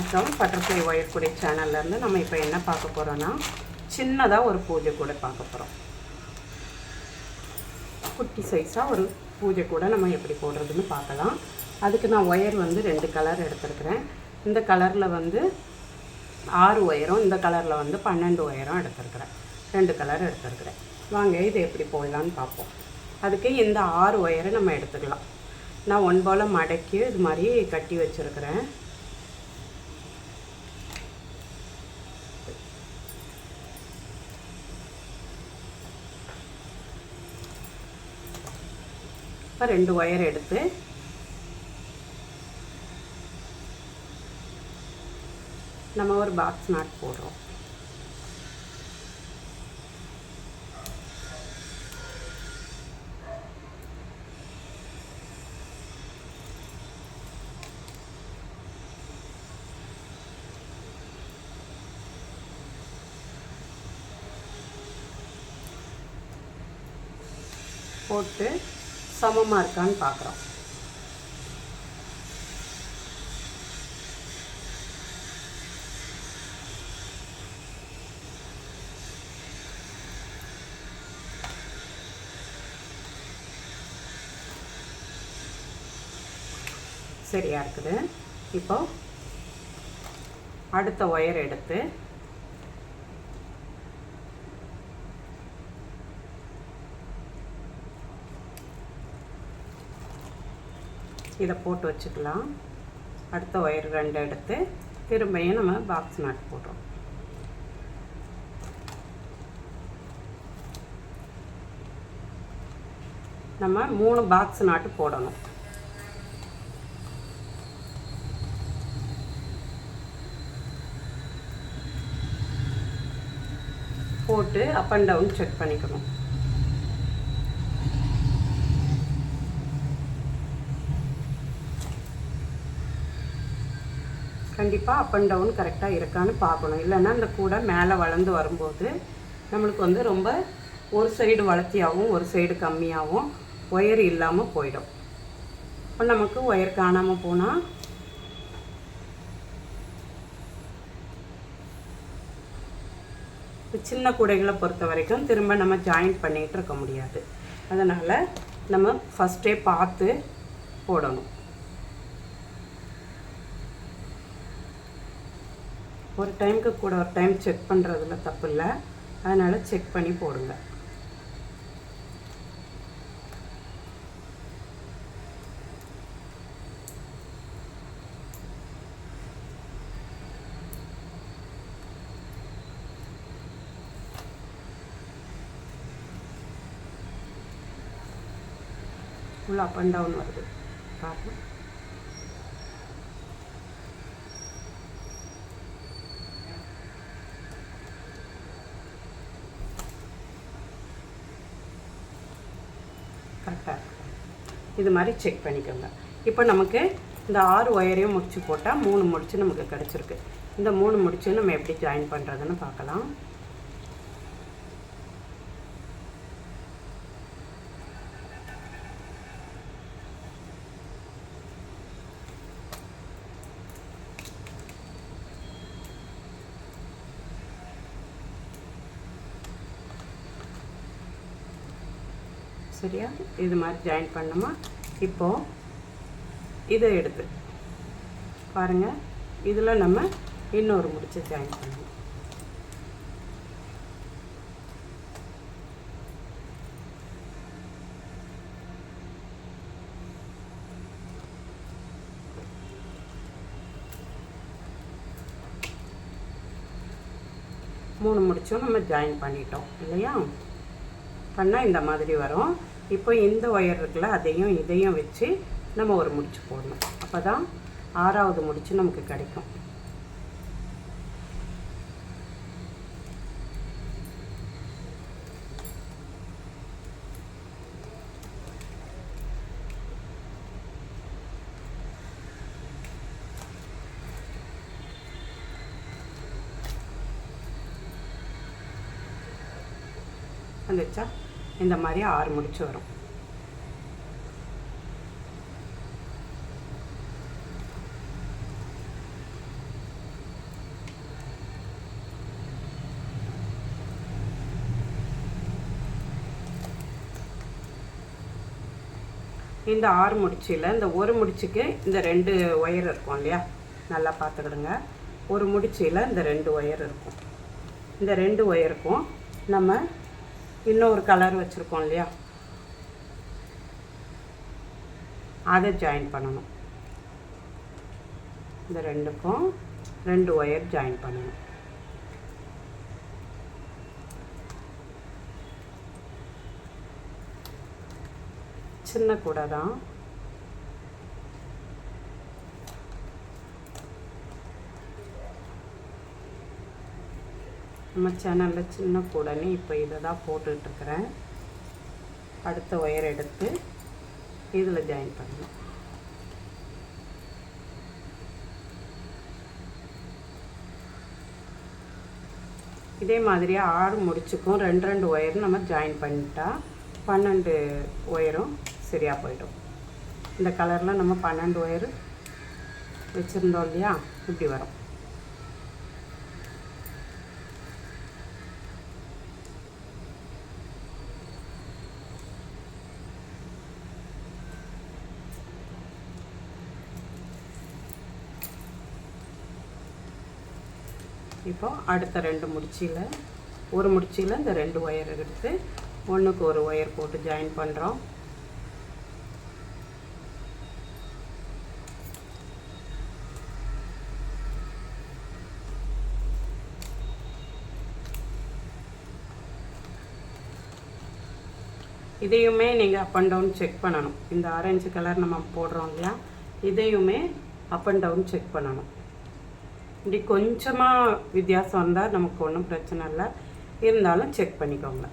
வணக்கம். Butterfly wire கூடை சேனல்லேருந்து நம்ம இப்போ என்ன பார்க்க போகிறோன்னா, சின்னதாக ஒரு பூஜை கூட பார்க்க போகிறோம். குட்டி சைஸாக ஒரு பூஜை கூட நம்ம எப்படி போடுறதுன்னு பார்க்கலாம். அதுக்கு நான் ஒயர் வந்து 2 கலர் எடுத்துருக்கிறேன். இந்த கலரில் வந்து 6 ஒயரும், இந்த கலரில் வந்து 12 ஒயரும் எடுத்துருக்கிறேன். 2 கலர் எடுத்துருக்கிறேன். வாங்க இது எப்படி போடலான்னு பார்ப்போம். அதுக்கு இந்த 6 ஒயரை நம்ம எடுத்துக்கலாம். நான் 1 போல் மடக்கி இது மாதிரி கட்டி வச்சுருக்கிறேன். இப்போ 2 ஒயர் எடுத்து நம்ம ஒரு பாக்ஸ் நாட் போடுறோம். போட்டு சமமாக இருக்கான்னு பார்க்குறோம். சரியாக இருக்குது. இப்போ அடுத்த ஒயர் எடுத்து இதை போட்டு வச்சுக்கலாம். அடுத்த ஒயர் 2 எடுத்து திரும்பியும் நம்ம பாக்ஸ் நாட் போடுறோம். நம்ம 3 பாக்ஸ் நாட்டு போடணும். போட்டு அப் அண்ட் டவுன் செக் பண்ணிக்கணும். கண்டிப்பாக அப் அண்ட் டவுன் கரெக்டாக இருக்கான்னு பார்க்கணும். இல்லைன்னா இந்த கூடை மேலே வளர்ந்து வரும்போது நம்மளுக்கு வந்து ரொம்ப ஒரு சைடு வளர்த்தியாகவும் ஒரு சைடு கம்மியாகவும் ஒயர் இல்லாமல் போயிடும். இப்போ நமக்கு ஒயர் காணாமல் போனால் சின்ன கூடைகளை பொறுத்த வரைக்கும் திரும்ப நம்ம ஜாயின் பண்ணிகிட்டு இருக்க முடியாது. அதனால் நம்ம ஃபஸ்ட்டே பார்த்து போடணும். ஒரு டைமுக்கு கூட ஒரு டைம் செக் பண்ணுறதுல தப்பு இல்லை. அதனால் செக் பண்ணி போடுங்க. ஃபுல் அப் அண்ட் டவுன் வருது பாருங்க. கரெக்டாக இது மாதிரி செக் பண்ணிக்கோங்க. இப்போ நமக்கு இந்த 6 ஒயரையும் முடிச்சு போட்டால் 3 முடிச்சு நமக்கு கிடச்சிருக்கு. இந்த 3 முடிச்சு நம்ம எப்படி ஜாயின் பண்ணுறதுன்னு பார்க்கலாம். சரியா? இது மாதிரி ஜாயின் பண்ணோமா. இப்போது இதை எடுத்து பாருங்கள். இதில் நம்ம இன்னொரு முடிச்சு ஜாயின் பண்ணணும். மூணு முடிச்சும் நம்ம ஜாயின் பண்ணிட்டோம் இல்லையா? பண்ணால் இந்த மாதிரி வரும். இப்போ இந்த ஒயர் இருக்குல்ல, அதையும் இதையும் வச்சு நம்ம ஒரு முடிச்சு போடணும். அப்போ தான் 6ஆவது முடிச்சு நமக்கு கிடைக்கும். வந்துச்சா? இந்த மாதிரி 6 முடிச்சு வரும். இந்த 6 முடிச்சில் இந்த ஒரு முடிச்சுக்கு இந்த 2 ஒயர் இருக்கும் இல்லையா, நல்லா பார்த்துக்கிடுங்க. ஒரு முடிச்சில் இந்த 2 ஒயர் இருக்கும். இந்த 2 ஒயருக்கும் நம்ம இன்னொரு கலர் வச்சுருக்கோம் இல்லையா, அதை ஜாயின் பண்ணணும். இந்த 2க்கும் 2 ஒயர் ஜாயின் பண்ணணும். சின்ன கூடை தான். நம்ம சேனலில் சின்ன கூடைன்னு இப்போ இதை தான் போட்டுட்ருக்கிறேன். அடுத்த ஒயர் எடுத்து இதில் ஜாயின் பண்ணணும். இதே மாதிரியே 6 முடிச்சுக்கும் 2 ஒயர் நம்ம ஜாயின் பண்ணிட்டா 12 ஒயரும் சரியாக போயிடும். இந்த கலரில் நம்ம 12 ஒயர் வச்சுருந்தோம் இல்லையா, இப்படி வரும். இப்போ அடுத்த 2 முடிச்சியில் ஒரு முடிச்சியில் இந்த 2 ஒயர் எடுத்து ஒன்றுக்கு ஒரு ஒயர் போட்டு ஜாயின் பண்ணுறோம். இதையுமே நீங்கள் அப் அண்ட் டவுன் செக் பண்ணணும். இந்த ஆரஞ்சு கலர் நம்ம போடுறோம் இல்லையா, இதையுமே அப் அண்ட் டவுன் செக் பண்ணணும். இப்படி கொஞ்சமாக வித்தியாசம் இருந்தால் நமக்கு ஒன்றும் பிரச்சனை இல்லை, இருந்தாலும் செக் பண்ணிக்கோங்க.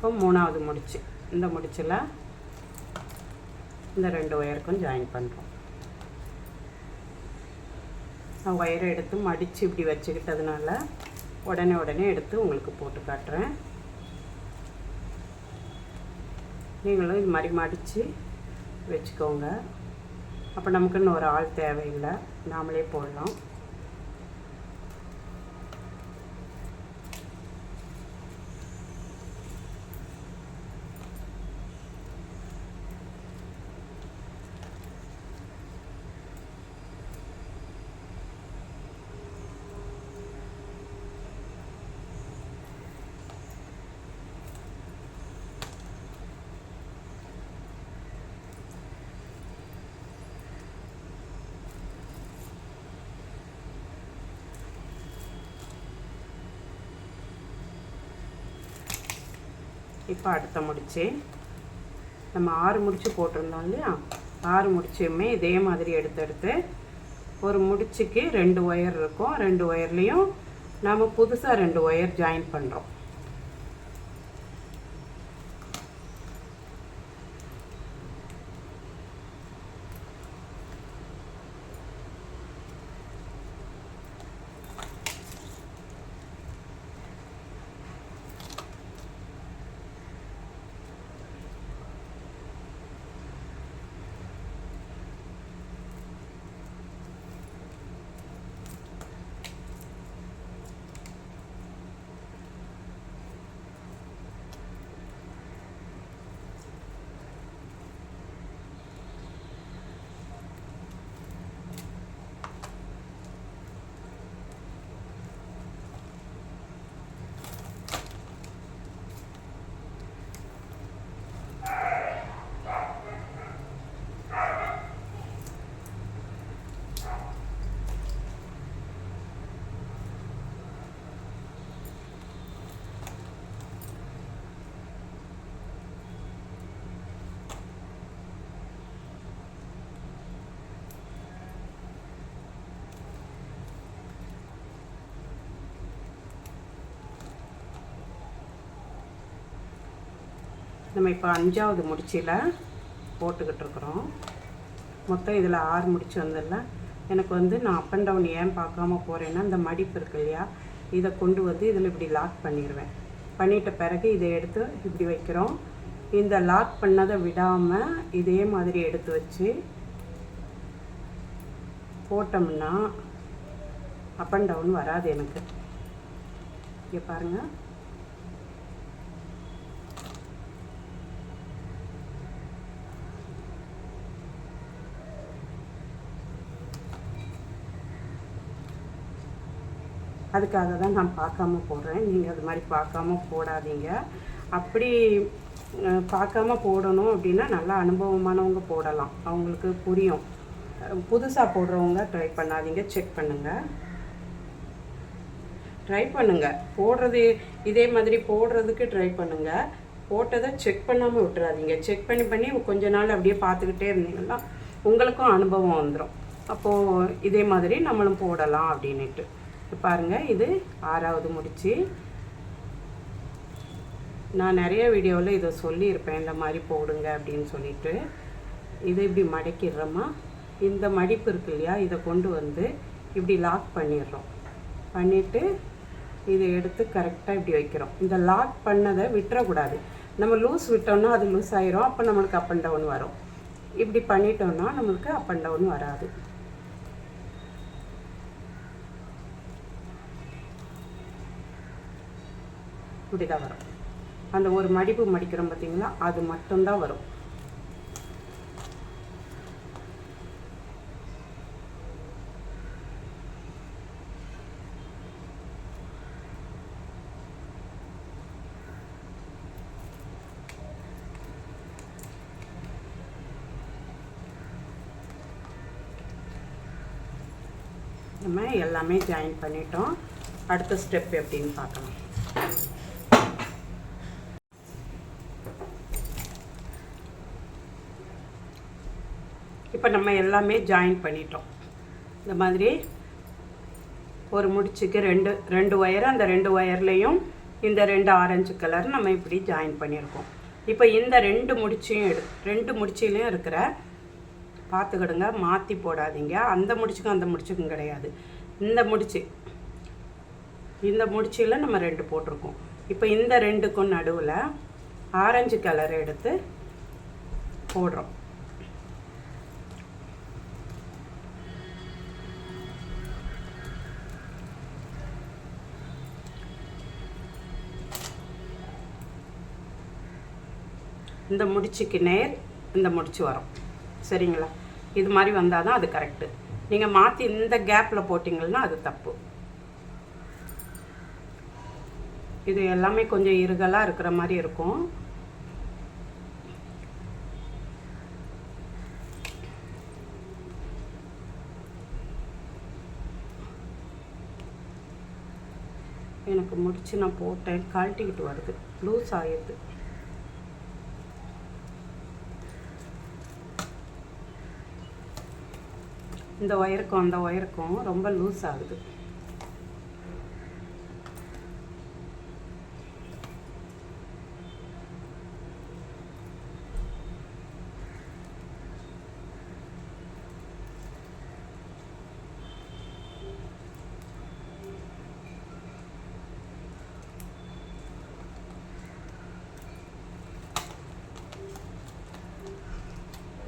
இப்போ 3வது முடிச்சு, இந்த முடிச்சில் இந்த 2 ஒயருக்கும் ஜாயின் பண்ணுறோம். நான் ஒயரை எடுத்து மடித்து இப்படி வச்சுக்கிட்டதுனால உடனே எடுத்து உங்களுக்கு போட்டு காட்டுறேன். நீங்களும் இது மாதிரி மடித்து வச்சுக்கோங்க. அப்போ நமக்குன்னு ஒரு ஆள் தேவையில்லை, நாமளே போடலாம். இப்போ அடுத்த முடிச்சு நம்ம 6 முடிச்சு போட்டிருந்தோம் இல்லையா, 6 முடிச்சுமே இதே மாதிரி எடுத்து ஒரு முடிச்சுக்கு 2 ஒயர் இருக்கும். 2 ஒயர்லேயும் நம்ம புதுசாக 2 ஒயர் ஜாயின் பண்ணுறோம். நம்ம இப்போ 5வது முடிச்சில் போட்டுக்கிட்டு இருக்கிறோம். மொத்தம் இதில் 6 முடிச்சு வந்துடல. எனக்கு வந்து நான் அப் அண்ட் டவுன் ஏன் பார்க்காம போகிறேன்னா, இந்த மடிப்பு இருக்கு இல்லையா, இதை கொண்டு வந்து இதில் இப்படி லாக் பண்ணிடுவேன். பண்ணிட்ட பிறகு இதை எடுத்து இப்படி வைக்கிறோம். இந்த லாக் பண்ணதை விடாமல் இதே மாதிரி எடுத்து வச்சு போட்டோம்னா அப் அண்ட் டவுன் வராது எனக்கு. இங்கே பாருங்கள், அதுக்காக தான் நான் பார்க்காம போடுறேன். நீங்கள் அது மாதிரி பார்க்காம போடாதீங்க. அப்படி பார்க்காம போடணும் அப்படின்னா நல்லா அனுபவமானவங்க போடலாம், அவங்களுக்கு புரியும். புதுசாக போடுறவங்க ட்ரை பண்ணாதீங்க, செக் பண்ணுங்கள். ட்ரை பண்ணுங்கள், போடுறது இதே மாதிரி போடுறதுக்கு ட்ரை பண்ணுங்கள். போட்டதை செக் பண்ணாமல் விட்டுறாதீங்க. செக் பண்ணி கொஞ்ச நாள் அப்படியே பார்த்துக்கிட்டே இருந்தீங்கன்னா உங்களுக்கும் அனுபவம் வந்துடும். அப்போது இதே மாதிரி நம்மளும் போடலாம் அப்படின்ட்டு. பாருங்கள், இது 6வது முடிச்சு. நான் நிறைய வீடியோவில் இதை சொல்லியிருப்பேன், இந்த மாதிரி போடுங்க அப்படின்னு சொல்லிட்டு. இது இப்படி மடக்கிடுறோமா, இந்த மடிப்பு இருக்கு இல்லையா, இதை கொண்டு வந்து இப்படி லாக் பண்ணிடுறோம். பண்ணிவிட்டு இதை எடுத்து கரெக்டாக இப்படி வைக்கிறோம். இந்த லாக் பண்ணதை விட்டுறக்கூடாது. நம்ம லூஸ் விட்டோம்னா அது லூஸ் ஆயிரும். அப்போ நம்மளுக்கு அப் அண்ட் டவுன் வரும். இப்படி பண்ணிட்டோம்னா நம்மளுக்கு அப் அண்ட் டவுன் வராது. இப்படி தான் வரும். அந்த ஒரு மடிப்பு மடிக்கிறோம் பார்த்தீங்களா, அது மட்டும்தான் வரும். நம்ம எல்லாமே ஜாயின் பண்ணிட்டோம். அடுத்த ஸ்டெப் எப்படின்னு பார்க்கலாம். இப்போ நம்ம எல்லாமே ஜாயின் பண்ணிட்டோம். இந்த மாதிரி ஒரு முடிச்சுக்கு ரெண்டு ஒயர், அந்த 2 ஒயர்லேயும் இந்த 2 ஆரஞ்சு கலர் நம்ம இப்படி ஜாயின் பண்ணியிருக்கோம். இப்போ இந்த 2 முடிச்சையும் 2 முடிச்சிலையும் இருக்கிற பார்த்துக்கிடுங்க, மாற்றி போடாதீங்க. அந்த முடிச்சுக்கும் அந்த முடிச்சுக்கும் கிடையாது. இந்த முடிச்சில் நம்ம 2 போட்டிருக்கோம். இப்போ இந்த 2க்கும் நடுவில் ஆரஞ்சு கலர் எடுத்து போடுறோம். இந்த முடிச்சுக்கு நேர் இந்த முடிச்சு வரும். சரிங்களா? இது மாதிரி வந்தால் தான் அது கரெக்டு. நீங்கள் மாற்றி இந்த கேப்பில் போட்டிங்கன்னா அது தப்பு. இது எல்லாமே கொஞ்சம் இறுகலாக இருக்கிற மாதிரி இருக்கும். எனக்கு முடிச்சு நான் போட்டேன், கழட்டிக்கிட்டு வருது, லூஸ் ஆகிடுது. இந்த ஒயருக்கும் அந்த ஒயருக்கும் ரொம்ப லூஸ் ஆகுது.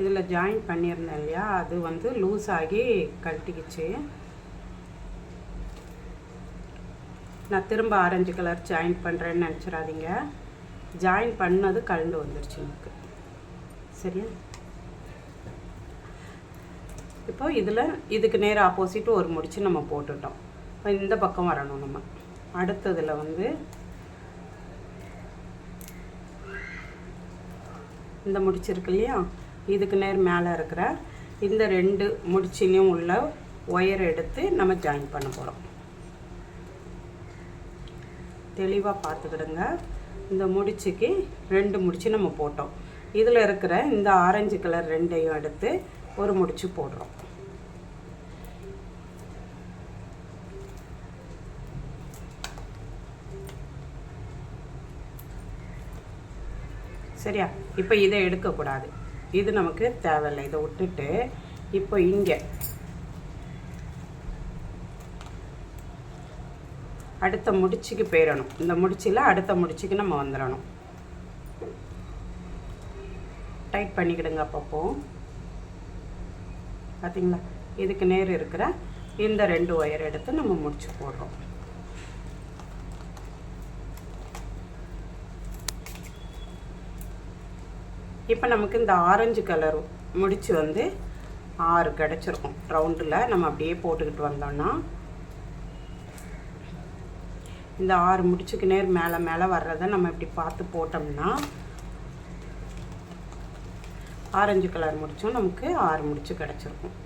இதில் ஜாயின் பண்ணியிருந்தேன் இல்லையா, அது வந்து லூஸ் ஆகி கழட்டிக்கிச்சு. நான் திரும்ப ஆரஞ்சு கலர் ஜாயின் பண்ணுறேன்னு நினச்சிடாதீங்க. ஜாயின் பண்ணது கலந்து வந்துருச்சு எனக்கு. சரியா? இப்போ இதுக்கு நேர் ஆப்போசிட் ஒரு முடிச்சு நம்ம போட்டுட்டோம். இப்போ இந்த பக்கம் வரணும். நம்ம அடுத்ததில் வந்து இந்த முடிச்சிருக்கு இல்லையா, இதுக்கு நேர் மேலே இருக்கிற இந்த 2 முடிச்சிலையும் உள்ள ஒயர் எடுத்து நம்ம ஜாயின் பண்ண போகிறோம். தெளிவாக பார்த்துக்கிடுங்க. இந்த முடிச்சுக்கு 2 முடிச்சு நம்ம போட்டோம். இதில் இருக்கிற இந்த ஆரஞ்சு கலர் 2ஐயும் எடுத்து ஒரு முடிச்சு போடுறோம். சரியா? இப்போ இதை எடுக்கக்கூடாது, இது நமக்கு தேவையில்லை. இதை விட்டுட்டு இப்போ இங்கே அடுத்த முடிச்சுக்கு போயிடணும். இந்த முடிச்சில் அடுத்த முடிச்சுக்கு நம்ம வந்துடணும். டைட் பண்ணிக்கிடுங்க அப்பப்போ. பார்த்தீங்களா? இதுக்கு நேர் இருக்கிற இந்த 2 ஒயர் எடுத்து நம்ம முடிச்சு போடுறோம். இப்போ நமக்கு இந்த ஆரஞ்சு கலர் முடிச்சு வந்து 6 கிடச்சிருக்கும். ரவுண்டில் நம்ம அப்படியே போட்டுக்கிட்டு வந்தோம்னா இந்த 6 முடிச்சுக்கு நேர் மேலே மேலே வர்றதை நம்ம இப்படி பார்த்து போட்டோம்னா ஆரஞ்சு கலர் முடிச்சும் நமக்கு 6 முடிச்சு கிடச்சிருக்கும்.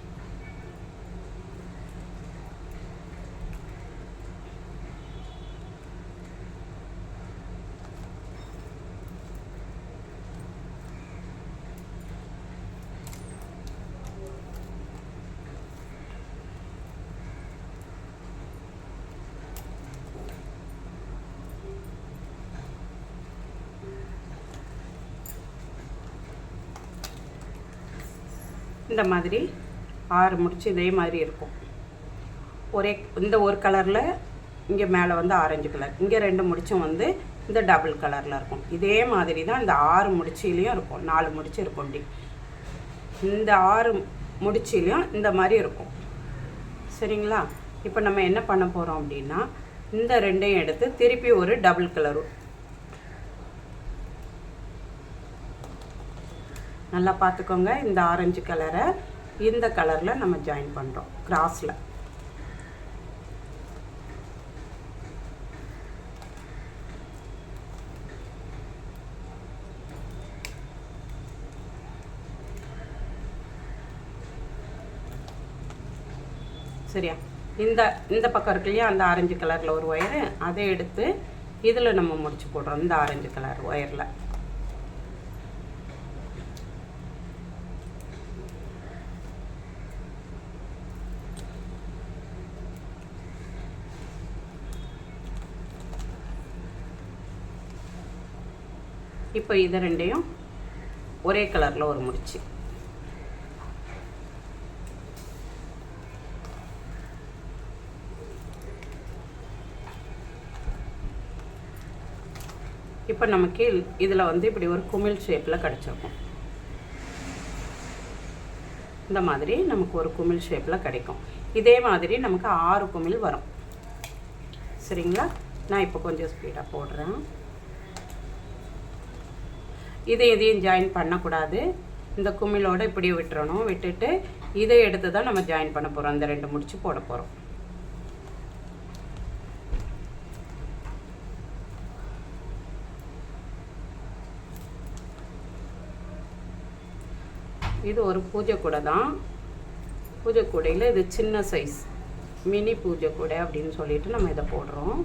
இந்த மாதிரி 6 முடிச்சு இதே மாதிரி இருக்கும். இந்த ஒரு கலரில் இங்கே மேலே வந்து ஆரஞ்சு கலர், இங்கே 2 முடிச்சும் வந்து இந்த டபுள் கலரில் இருக்கும். இதே மாதிரி தான் இந்த 6 முடிச்சிலையும் இருக்கும். 4 முடிச்சு இருக்கும். இந்த 6 முடிச்சிலையும் இந்த மாதிரி இருக்கும். சரிங்களா? இப்போ நம்ம என்ன பண்ண போகிறோம் அப்படின்னா, இந்த 2ஐயும் எடுத்து திருப்பி ஒரு டபுள் கலரும் நல்லா பார்த்துக்கோங்க. இந்த ஆரஞ்சு கலரை இந்த கலரில் நம்ம ஜாயின் பண்ணுறோம் கிராஸில். சரியா? இந்த பக்கம் இருக்கு இல்லையா, அந்த ஆரஞ்சு கலரில் ஒரு ஒயரு, அதை எடுத்து இதில் நம்ம முடிச்சு போடுறோம். இந்த ஆரஞ்சு கலர் ஒயரில் இப்போ இதை 2ஐயும் ஒரே கலரில் ஒரு முடிச்சு. இப்போ நமக்கு இதில் வந்து இப்படி ஒரு குமிழ் ஷேப்பில் கிடச்சிருக்கும். இந்த மாதிரி நமக்கு ஒரு குமிழ் ஷேப்பில் கிடைக்கும். இதே மாதிரி நமக்கு 6 குமிழ் வரும். சரிங்களா? நான் இப்போ கொஞ்சம் ஸ்பீடாக போடுறேன். இதையும் ஜாயின் பண்ணக்கூடாது. இந்த குமிழோடு இப்படி விட்டுறணும். விட்டுட்டு இதை எடுத்து தான் நம்ம ஜாயின் பண்ண போகிறோம். அந்த 2 முடிச்சு போட போகிறோம். இது ஒரு பூஜை கூடை தான். பூஜை கூடையில் இது சின்ன சைஸ் மினி பூஜை கூடை அப்படின்னு சொல்லிட்டு நம்ம இதை போடுறோம்.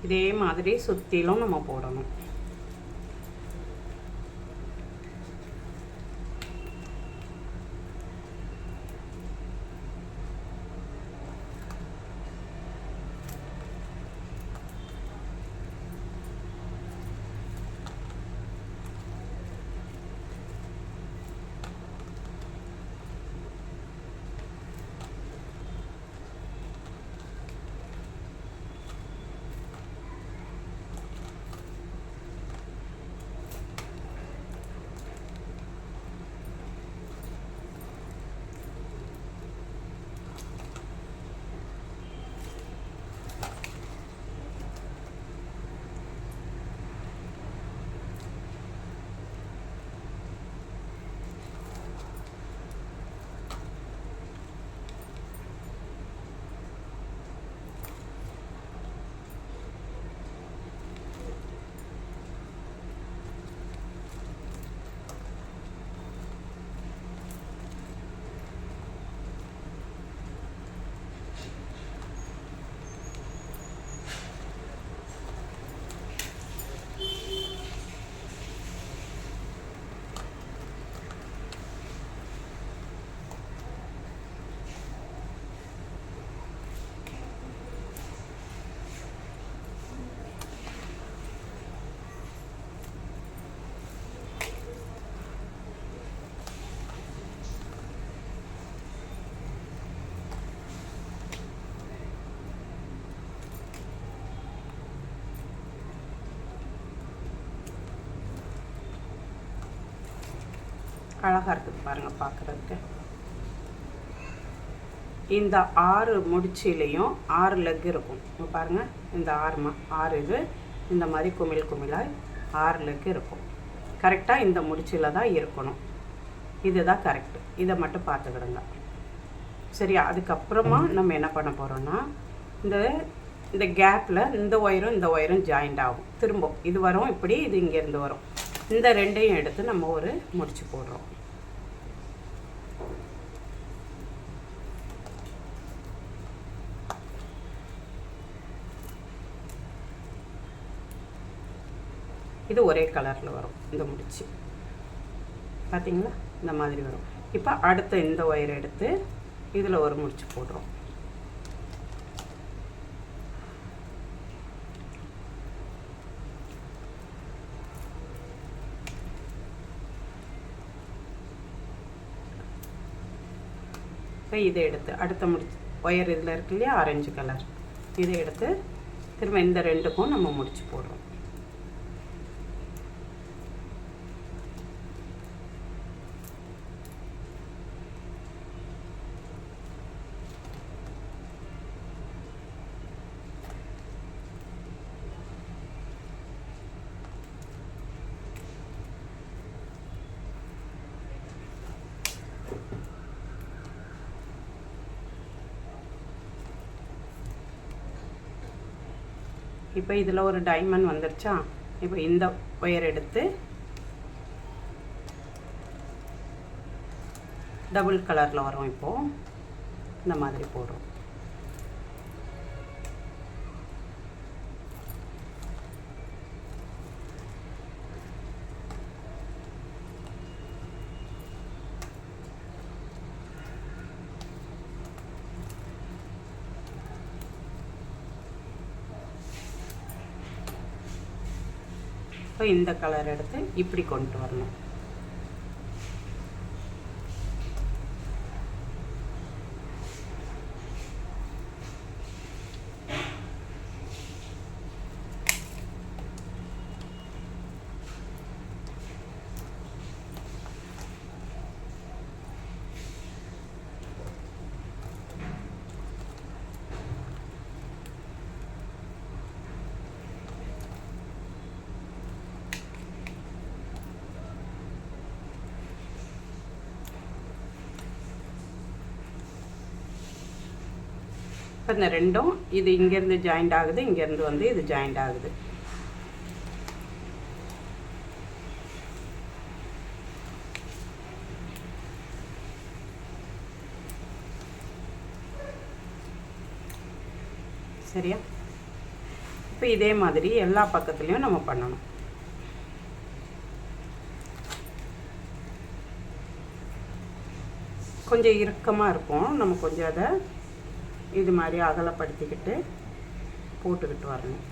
இதே மாதிரி சுற்றிலும் நம்ம போடணும். அழகாக இருக்குது பாருங்கள் பார்க்குறதுக்கு. இந்த 6 முடிச்சிலையும் 6 லெக் இருக்கும். பாருங்கள், இந்த 6 இது இந்த மாதிரி குமிழாக 6 லெக் இருக்கும். கரெக்டாக இந்த முடிச்சில் தான் இருக்கணும். இதுதான் கரெக்டு. இதை மட்டும் பார்த்துக்கிடுங்க. சரியா? அதுக்கப்புறமா நம்ம என்ன பண்ண போகிறோன்னா, இந்த கேப்பில் இந்த ஒயரும் ஜாயிண்ட் ஆகும். திரும்ப இது வரும், இப்படி இது இங்கேருந்து வரும். இந்த ரெண்டையும் எடுத்து நம்ம ஒரு முடிச்சு போடுறோம். இது ஒரே கலரில் வரும். இந்த முடிச்சு பார்த்தீங்களா? இந்த மாதிரி வரும். இப்போ அடுத்த இந்த ஒயரை எடுத்து இதில் ஒரு முடிச்சு போடுறோம். இப்போ இதை எடுத்து அடுத்த முடிச்சு ஒயர் இதில் இருக்கு இல்லையா, ஆரஞ்சு கலர், இதை எடுத்து திரும்ப இந்த ரெண்டுக்கும் நம்ம முடிச்சு போடுறோம். இப்போ இதில் ஒரு டைமண்ட் வந்துருச்சா? இப்போ இந்த ஒயர் எடுத்து டபுள் கலரில் வரும். இப்போது இந்த மாதிரி போடுறோம். இப்போ இந்த கலர் எடுத்து இப்படி கொண்டு வரணும். இப்போ இந்த ரெண்டும் இது இங்கேருந்து ஜாயிண்ட் ஆகுது, இங்கேருந்து வந்து இது ஜாயிண்ட் ஆகுது. சரியா? இப்போ இதே மாதிரி எல்லா பக்கத்துலேயும் நம்ம பண்ணணும். கொஞ்சம் இறுக்கமாக இருக்கும், நம்ம கொஞ்சம் அதை இது மாதிரி அகலப்படுத்திக்கிட்டு போட்டுக்கிட்டு வரணும்.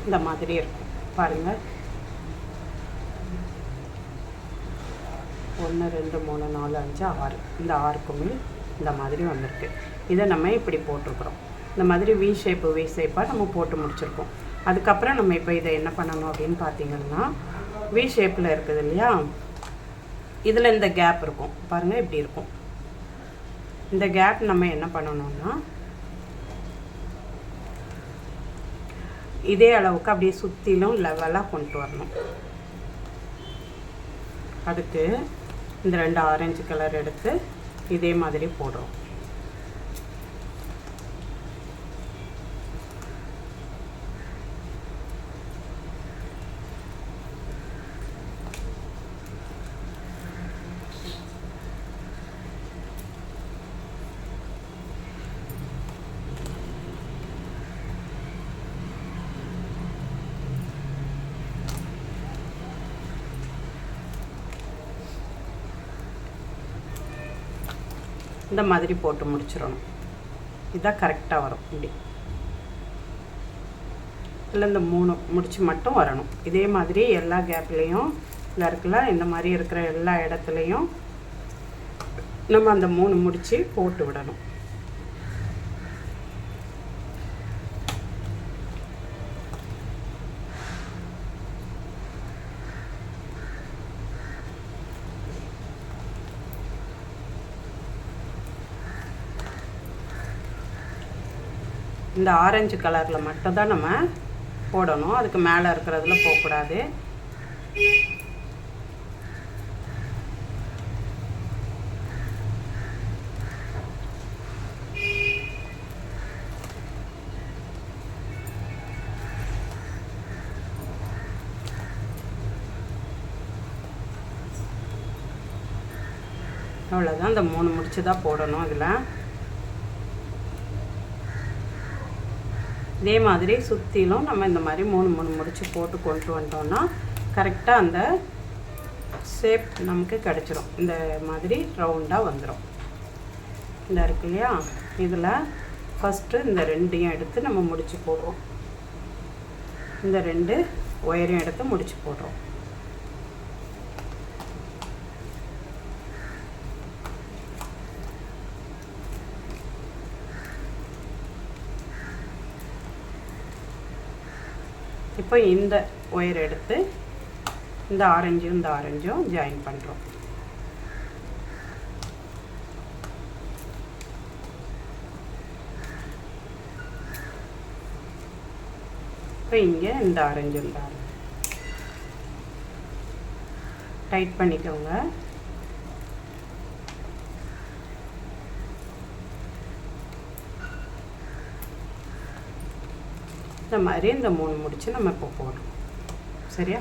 இந்த மாதிரி இருக்கும் பாருங்கள். 1 2 3 4 5 6 இந்த 6 குமிழ் இந்த மாதிரி வந்திருக்கு. இதை நம்ம இப்படி போட்டிருக்கிறோம். இந்த மாதிரி வி ஷேப்பாக நம்ம போட்டு முடிச்சிருக்கோம். அதுக்கப்புறம் நம்ம இப்போ இதை என்ன பண்ணணும் அப்படின்னு பார்த்தீங்கன்னா, வி ஷேப்பில் இருக்குது இல்லையா, இதில் இந்த கேப் இருக்கும் பாருங்கள், இப்படி இருக்கும். இந்த கேப் நம்ம என்ன பண்ணணும்னா, இதே அளவுக்கு அப்படியே சுற்றிலும் லெவலாக கொண்டு வரணும். அதுக்கு இந்த 2 ஆரஞ்சு கலர் எடுத்து இதே மாதிரி போடுறோம். இந்த மாதிரி போட்டு முடிச்சிடணும். இதுதான் கரெக்டாக வரும். இப்படி இல்லை இந்த 3 முடிச்சு மட்டும் வரணும். இதே மாதிரி எல்லா கேப்லேயும் இல்லை இருக்குல்ல, இந்த மாதிரி இருக்கிற எல்லா இடத்துலையும் நம்ம அந்த 3 முடிச்சு போட்டு விடணும். இந்த ஆரஞ்சு கலரில் மட்டும்தான் நம்ம போடணும், அதுக்கு மேலே இருக்கிறதுல போகக்கூடாது. அவ்வளோதான், இந்த 3 முடிச்சு தான் போடணும். அதில் இதே மாதிரி சுற்றிலும் நம்ம இந்த மாதிரி 3 முடிச்சு போட்டு கொண்டு வந்துட்டோம்னா கரெக்டாக அந்த ஷேப் நமக்கு கிடச்சிரும். இந்த மாதிரி ரவுண்டாக வந்துடும். இந்த இருக்கு இல்லையா, இதில் ஃபஸ்ட்டு இந்த 2ஐயும் எடுத்து நம்ம முடிச்சு போடுறோம். இந்த 2 ஒயரையும் எடுத்து முடிச்சு போடுறோம். இப்போ இந்த ஒயர் எடுத்து இந்த ஆரஞ்சும் ஜாயின் பண்ணுறோம். இப்போ இங்கே இந்த ஆரஞ்சு டைட் பண்ணிக்கோங்க. இந்த மாதிரி இந்த 3 முடிச்சு நம்ம இப்போ போடுறோம். சரியா?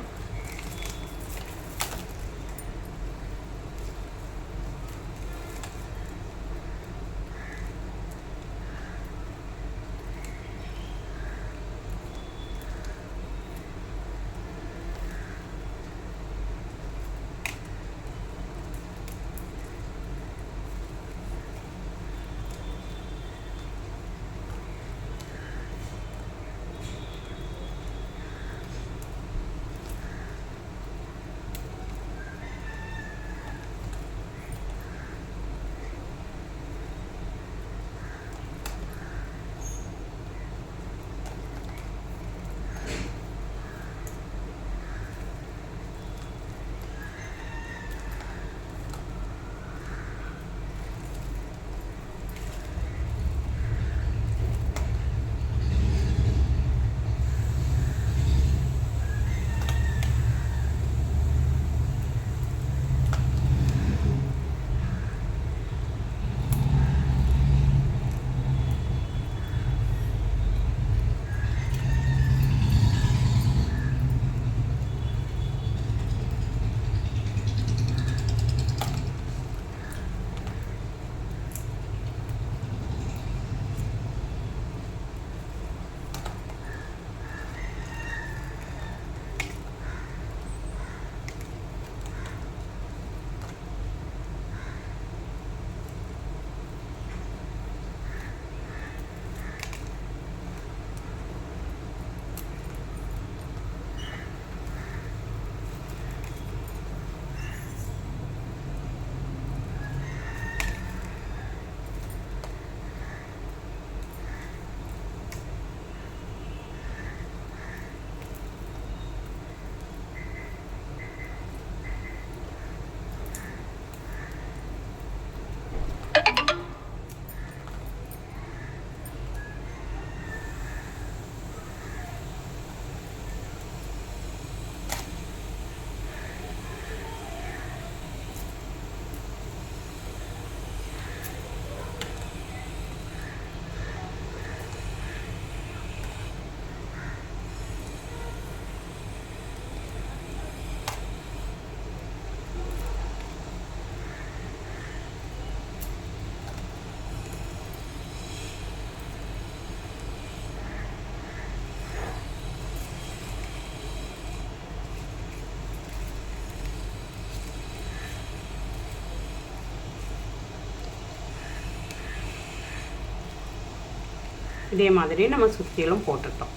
இதே மாதிரி நம்ம சுற்றிலும் போட்டுட்டோம்.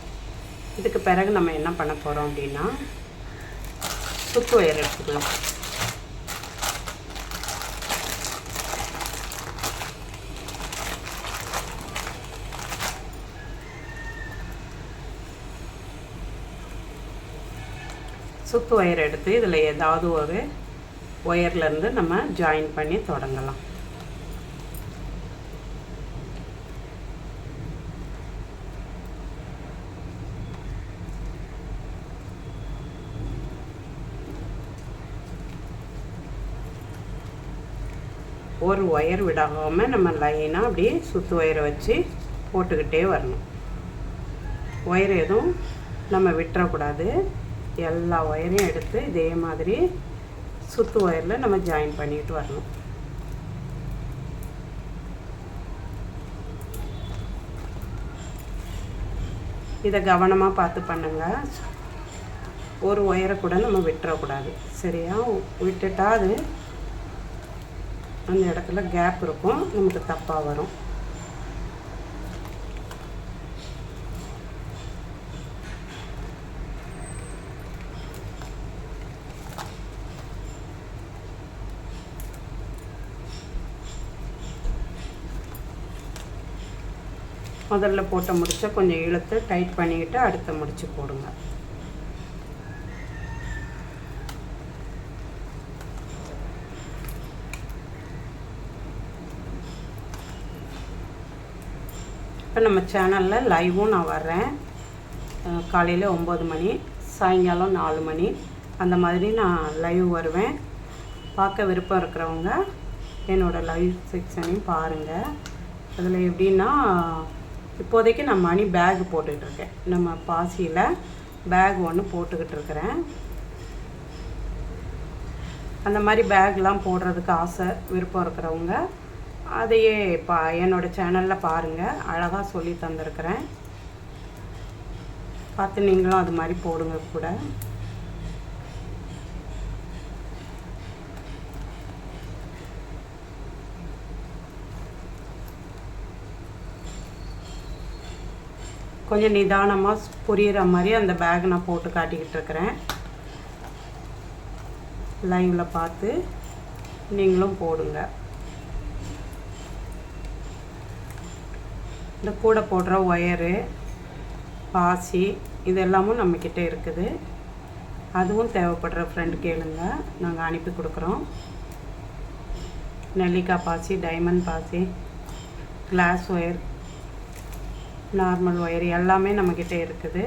இதுக்கு பிறகு நம்ம என்ன பண்ண போகிறோம் அப்படின்னா சுத்து ஒயர் எடுத்துக்கலாம். சுத்து ஒயர் எடுத்து இதில் ஏதாவது ஒரு ஒயர்லேருந்து நம்ம ஜாயின் பண்ணி தொடங்கலாம். ஒரு ஒயர் விடாமல் நம்ம லைனாக அப்படியே சுத்து ஒயரை வச்சு போட்டுக்கிட்டே வரணும். ஒயர் எதுவும் நம்ம விட்டுறக்கூடாது. எல்லா ஒயரையும் எடுத்து இதே மாதிரி சுத்து ஒயரில் நம்ம ஜாயின் பண்ணிட்டு வரணும். இதை கவனமாக பார்த்து பண்ணுங்க. ஒரு ஒயரை கூட நம்ம விட்டுறக்கூடாது. சரியா? விட்டுட்டா அது அந்த இடத்துல கேப் இருக்கும், நமக்கு தப்பாக வரும். முதல்ல போட்ட முடிச்ச கொஞ்சம் இழுத்து டைட் பண்ணிக்கிட்டு அடுத்த முடிச்சு போடுங்க. இப்போ நம்ம சேனலில் லைவும் நான் வர்றேன். காலையில் 9 மணி, சாயங்காலம் 4 மணி அந்த மாதிரி நான் லைவ் வருவேன். பார்க்க விருப்பம் இருக்கிறவங்க என்னோடய லைவ் செக்ஷனையும் பாருங்கள். அதில் எப்படின்னா இப்போதைக்கு நான் மணி பேக் போட்டுக்கிட்டுருக்கேன். நம்ம பாசியில் பேக் ஒன்று போட்டுக்கிட்டு இருக்கிறேன். அந்த மாதிரி பேக்லாம் போடுறதுக்கு ஆசை விருப்பம் இருக்கிறவங்க அதையே என்னோடய சேனலில் பாருங்கள். அழகாக சொல்லி தந்திருக்கிறேன். பார்த்து நீங்களும் அது மாதிரி போடுங்க கூட. கொஞ்சம் நிதானமாக புரிகிற மாதிரி அந்த பேக் நான் போட்டு காட்டிக்கிட்டு இருக்கிறேன். லைவில் பார்த்து நீங்களும் போடுங்க. இந்த கூட போடுற ஒயரு, பாசி இதெல்லாமும் நம்மக்கிட்ட இருக்குது. அதுவும் தேவைப்படுற ஃப்ரெண்டு கேளுங்க, நாங்கள் அனுப்பி கொடுக்குறோம். நெல்லிக்காய் பாசி, டைமண்ட் பாசி, கிளாஸ் ஒயர், நார்மல் ஒயர் எல்லாமே நம்மக்கிட்ட இருக்குது.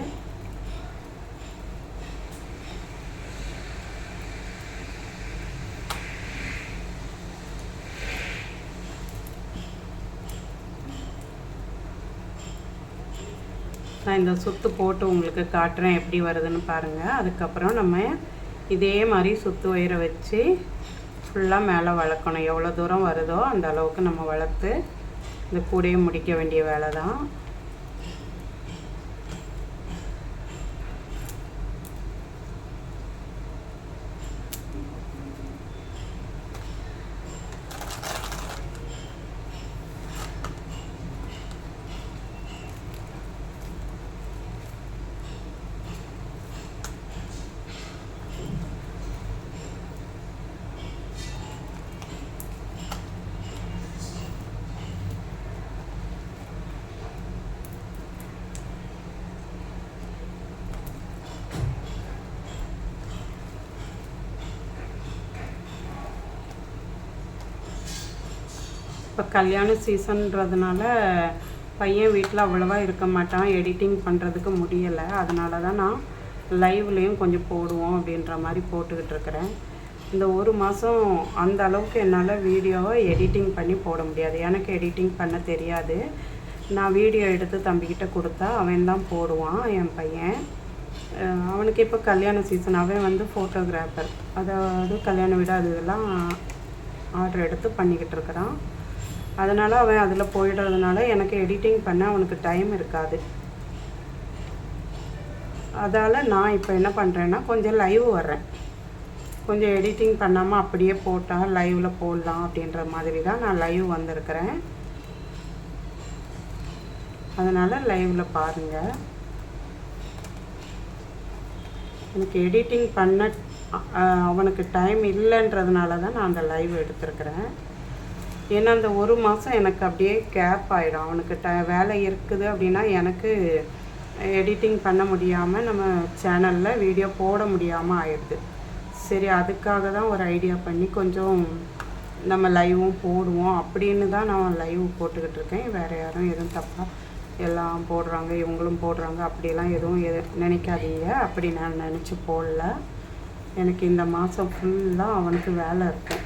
நான் இந்த சுத்து போட்டு உங்களுக்கு காட்டுறேன் எப்படி வருதுன்னு பாருங்கள். அதுக்கப்புறம் நம்ம இதே மாதிரி சுத்து ஒயரை வச்சு ஃபுல்லாக மேலே வளர்க்கணும். எவ்வளோ தூரம் வருதோ அந்த அளவுக்கு நம்ம வளர்த்து இந்த கூடையை முடிக்க வேண்டிய வேலை தான். இப்போ கல்யாண சீசன்றதுனால பையன் வீட்டில் அவ்வளோவா இருக்க மாட்டான், எடிட்டிங் பண்ணுறதுக்கு முடியலை. அதனால தான் நான் லைவ்லேயும் கொஞ்சம் போடுவோம் அப்படின்ற மாதிரி போட்டுக்கிட்டு இருக்கிறேன். இந்த ஒரு மாதம் அந்த அளவுக்கு என்னால் வீடியோவை எடிட்டிங் பண்ணி போட முடியாது. எனக்கு எடிட்டிங் பண்ண தெரியாது. நான் வீடியோ எடுத்து தம்பிக்கிட்ட கொடுத்தா அவன் தான் போடுவான், என் பையன். அவனுக்கு இப்போ கல்யாண சீசன், அவன் வந்து ஃபோட்டோகிராஃபர், அதாவது கல்யாண வீடு அது இதெல்லாம் ஆர்டர் எடுத்து பண்ணிக்கிட்டு இருக்கிறான். அதனால் அவன் அதில் போயிடுறதுனால எனக்கு எடிட்டிங் பண்ண அவனுக்கு டைம் இருக்காது. அதால் நான் இப்போ என்ன பண்ணுறேன்னா கொஞ்சம் லைவ் வர்றேன். கொஞ்சம் எடிட்டிங் பண்ணாமல் அப்படியே போட்டால் லைவில் போடலாம் அப்படின்ற மாதிரி தான் நான் லைவ் வந்திருக்கிறேன். அதனால் லைவில் பாருங்கள். எனக்கு எடிட்டிங் பண்ண அவனுக்கு டைம் இல்லைன்றதுனால தான் நான் அந்த லைவ் எடுத்துருக்கிறேன். ஏன்னா அந்த ஒரு மாதம் எனக்கு அப்படியே கேப் ஆகிடும். அவனுக்கு வேலை இருக்குது அப்படின்னா எனக்கு எடிட்டிங் பண்ண முடியாமல் நம்ம சேனலில் வீடியோ போட முடியாமல் ஆயிடுது. சரி, அதுக்காக தான் ஒரு ஐடியா பண்ணி கொஞ்சம் நம்ம லைவும் போடுவோம் அப்படின்னு தான் நான் லைவ் போட்டுக்கிட்டு இருக்கேன். வேறு யாரும் எதுவும் தப்பாக எல்லாம் போடுறாங்க, இவங்களும் போடுறாங்க அப்படிலாம் எதுவும் நினைக்காதீங்க. அப்படி நான் நினச்சி போடல. எனக்கு இந்த மாதம் ஃபுல்லாக அவனுக்கு வேலை இருக்கும்.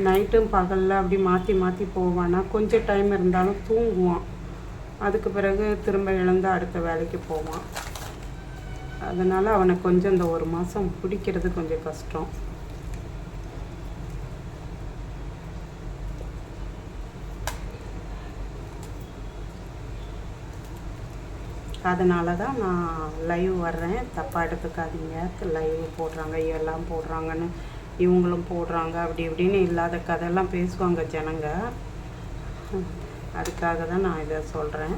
நைட்டும் பகலில் அப்படி மாற்றி மாற்றி போவானா. கொஞ்சம் டைம் இருந்தாலும் தூங்குவான். அதுக்கு பிறகு திரும்ப எழுந்து அடுத்த வேலைக்கு போவான். அதனால் அவனை கொஞ்சம் இந்த ஒரு மாதம் பிடிக்கிறது கொஞ்சம் கஷ்டம். அதனால தான் நான் லைவ் வர்றேன். தப்பாக எடுத்துக்காதீங்க. லைவ் போடுறாங்க, எல்லாம் போடுறாங்கன்னு, இவங்களும் போடுறாங்க அப்படி இப்படின்னு இல்லாத கதையெல்லாம் பேசுவாங்க ஜனங்க. அதுக்காக தான் நான் இதை சொல்கிறேன்.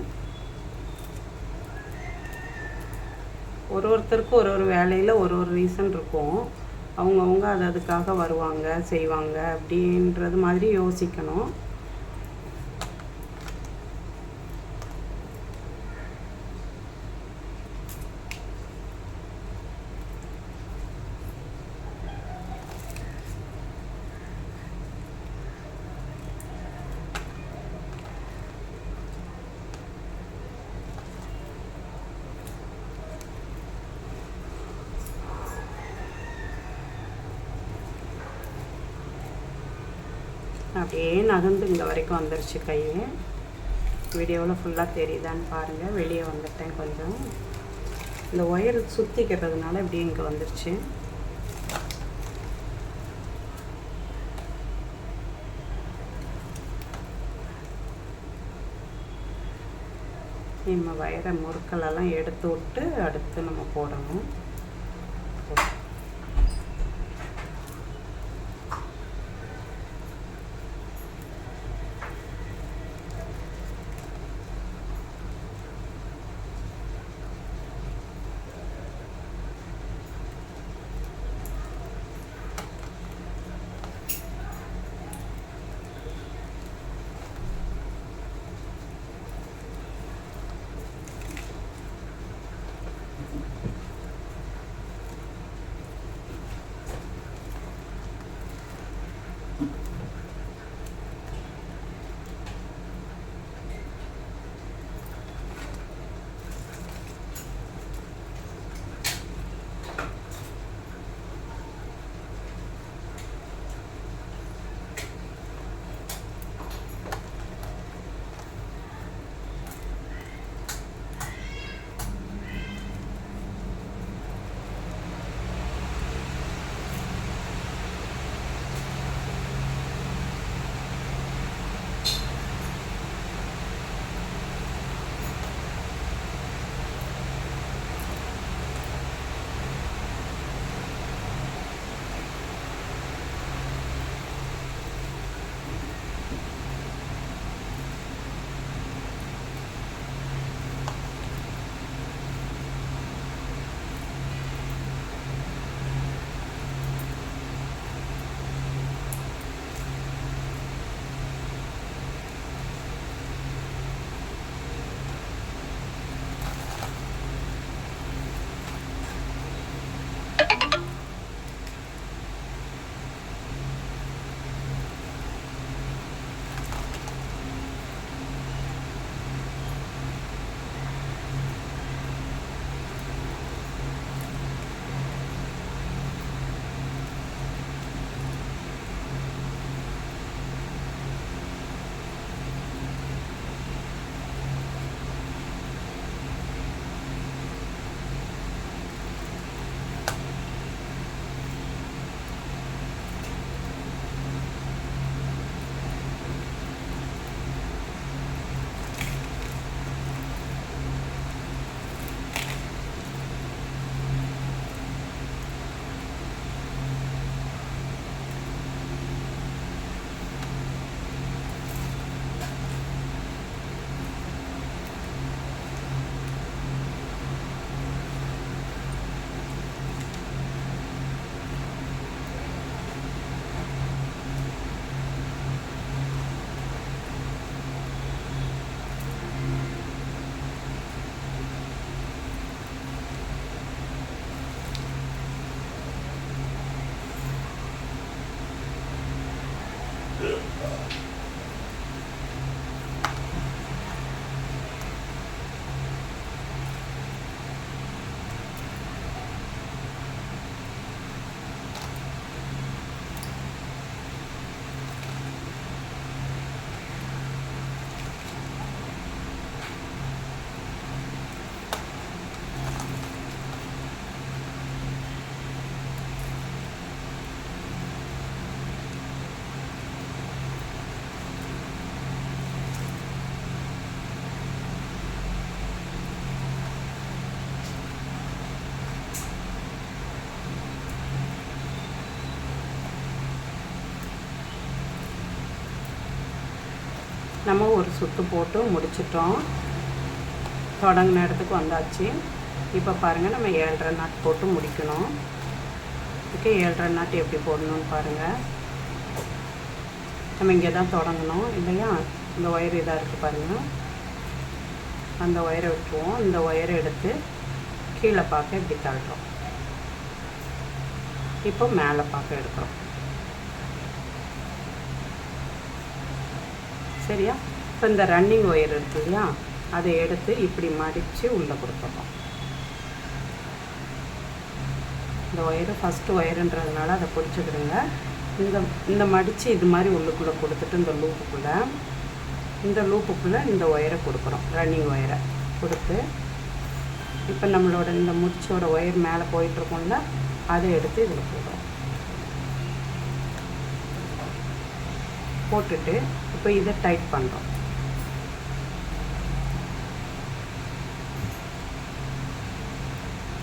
ஒருத்தருக்கும் ஒரு வேலையில் ஒரு ரீசன் இருக்கும். அவங்கவுங்க அதுக்காக வருவாங்க, செய்வாங்க அப்படின்றது மாதிரி யோசிக்கணும். அப்படியே நகர்ந்து இங்கே வரைக்கும் வந்துருச்சு கை. வீடியோவில் ஃபுல்லாக தெரியுதான்னு பாருங்கள். வெளியே வந்துட்டேன் கொஞ்சம். இந்த ஒயர் சுற்றிக்கிறதுனால இப்படியே இங்கே வந்துருச்சு. நம்ம வயரை முறுக்கலெல்லாம் எடுத்து விட்டு அடுத்து நம்ம போடணும். நம்ம ஒரு சுற்று போட்டு முடிச்சிட்டோம். தொடங்கின இடத்துக்கு வந்தாச்சு. இப்போ பாருங்கள், நம்ம 7.5 நாட் போட்டு முடிக்கணும். ஓகே, 7.5 நாட் எப்படி போடணும்னு பாருங்கள். நம்ம இங்கே தான் தொடங்கணும் இல்லையா? இந்த ஒயர் இதாக இருக்குது பாருங்கள். அந்த ஒயரை விட்டுருவோம். இந்த ஒயரை எடுத்து கீழே பார்க்க இப்படி தள்ளுறோம். இப்போ மேலே பார்க்க எடுக்கிறோம். சரியா? இப்போ இந்த ரன்னிங் ஒயர் இருக்குது இல்லையா, அதை எடுத்து இப்படி மடித்து உள்ளே கொடுத்துறோம். இந்த ஒயரு ஃபஸ்ட்டு ஒயருன்றதுனால அதை பிடிச்சிக்கிடுங்க. இந்த மடித்து இது மாதிரி உள்ளுக்குள்ளே கொடுத்துட்டு இந்த லூப்புக்குள்ளே இந்த ஒயரை கொடுக்குறோம். ரன்னிங் ஒயரை கொடுத்து இப்போ நம்மளோட இந்த முடிச்சோட ஒயர் மேலே போயிட்டுருக்கோம்ல, அதை எடுத்து இதில் போடுறோம். போட்டுட்டு இப்போ இதை டைட் பண்ணுறோம்.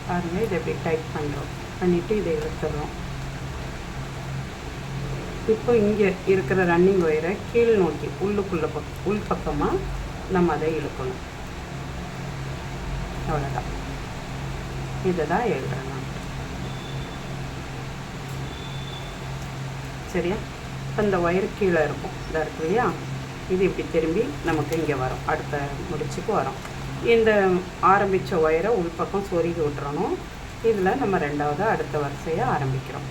பாருங்கள், இதை எப்படி டைட் பண்ணிவிட்டு இதை எடுத்துடுறோம். இப்போ இங்கே இருக்கிற ரன்னிங் ஒயரை கீழ் நோக்கி உள் பக்கமாக நம்ம அதை இழுக்கணும். அவ்வளோதான். இதை தான் 7.5 நாட். சரியா? இப்போ இந்த ஒயர் கீழே இருக்கும், இதாக இருக்கு இல்லையா, இது இப்படி திரும்பி நமக்கு இங்கே வரும், அடுத்த முடிச்சுக்கு வரும். இந்த ஆரம்பித்த ஒயரை உள்பக்கம் சொருகி விட்டுறணும். இதில் நம்ம 2வது அடுத்த வரிசையை ஆரம்பிக்கிறோம்.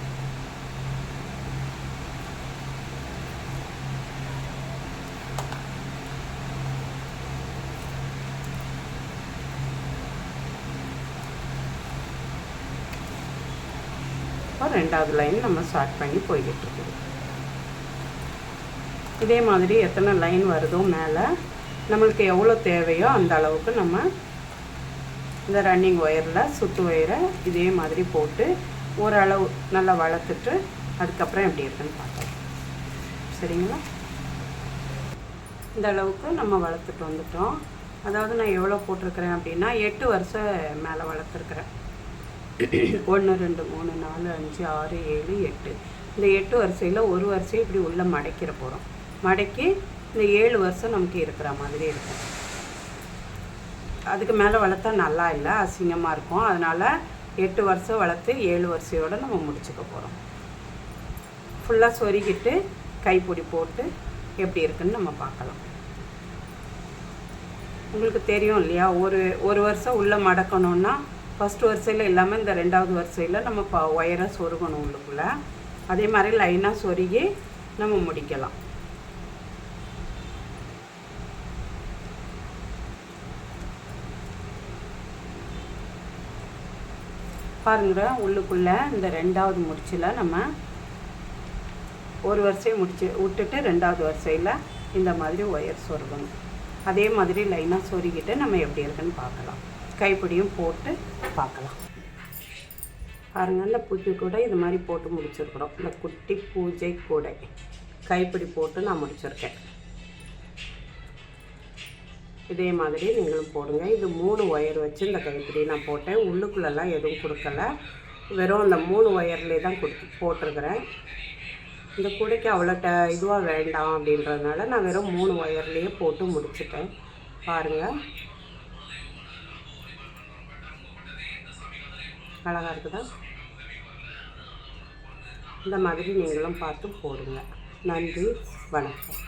இப்போ 2வது லைன் நம்ம ஸ்டார்ட் பண்ணி போய்கிட்டு இருக்குது. இதே மாதிரி எத்தனை லைன் வருதோ மேலே நம்மளுக்கு எவ்வளோ தேவையோ அந்த அளவுக்கு நம்ம இந்த ரன்னிங் ஒயரில் சுற்று ஒயரை இதே மாதிரி போட்டு ஓரளவு நல்லா வளர்த்துட்டு அதுக்கப்புறம் எப்படி இருக்குன்னு பார்க்கலாம். சரிங்களா? இந்த அளவுக்கு நம்ம வளர்த்துட்டு வந்துட்டோம். அதாவது நான் எவ்வளோ போட்டிருக்கிறேன் அப்படின்னா 8 வருஷம் மேலே வளர்த்துருக்குறேன். 1 2 3 4 5 6 7 8. இந்த 8 வரிசையில் ஒரு வரிசை இப்படி உள்ளே மடக்கிற போகிறோம். மடக்கி இந்த 7 வருஷம் நமக்கு இருக்கிற மாதிரி இருக்கும். அதுக்கு மேலே வளர்த்தா நல்லா இல்லை, அசிங்கமாக இருக்கும். அதனால் 8 வருஷம் வளர்த்து 7 வருஷையோடு நம்ம முடிச்சுக்க போகிறோம். ஃபுல்லாக சொருகிட்டு கைப்பிடி போட்டு எப்படி இருக்குன்னு நம்ம பார்க்கலாம். உங்களுக்கு தெரியும் இல்லையா, ஒரு வருஷம் உள்ளே மடக்கணுன்னா ஃபஸ்ட்டு வரிசையில் இல்லாமல் இந்த 2வது வரிசையில் நம்ம ஒயரை சொருகணும் உள்ளுக்குள்ளே. அதே மாதிரி லைனாக சொருகி நம்ம முடிக்கலாம். பாருங்க, உள்ளுக்குள்ளே இந்த 2வது முடிச்சில் நம்ம ஒரு வரிசையை விட்டுட்டு 2வது வரிசையில் இந்த மாதிரி ஒயர் சொருகணும். அதே மாதிரி லைனாக சொருகிட்டு நம்ம எப்படி இருக்குன்னு பார்க்கலாம். கைப்பிடியும் போட்டு பார்க்கலாம். பாருங்கள், இந்த பூஜை கூடை இது மாதிரி போட்டு முடிச்சிருக்கிறோம். இந்த குட்டி பூஜை கூடை கைப்பிடி போட்டு நான் முடிச்சிருக்கேன். இதே மாதிரி நீங்களும் போடுங்க. இது 3 ஒயர் வச்சு இந்த கைப்பிடி நான் போட்டேன். உள்ளுக்குள்ளெல்லாம் எதுவும் கொடுக்கல, வெறும் அந்த 3 ஒயர்லேயே தான் போட்டிருக்கிறேன். இந்த கூடைக்கு அவ்வளோ இதுவாக வேண்டாம் அப்படின்றதுனால நான் வெறும் 3 ஒயர்லேயே போட்டு முடிச்சிட்டேன். பாருங்கள், அழகாக இருக்குதா? இந்த மாதிரி நீங்களும் பார்த்து போடுங்க. நன்றி, வணக்கம்.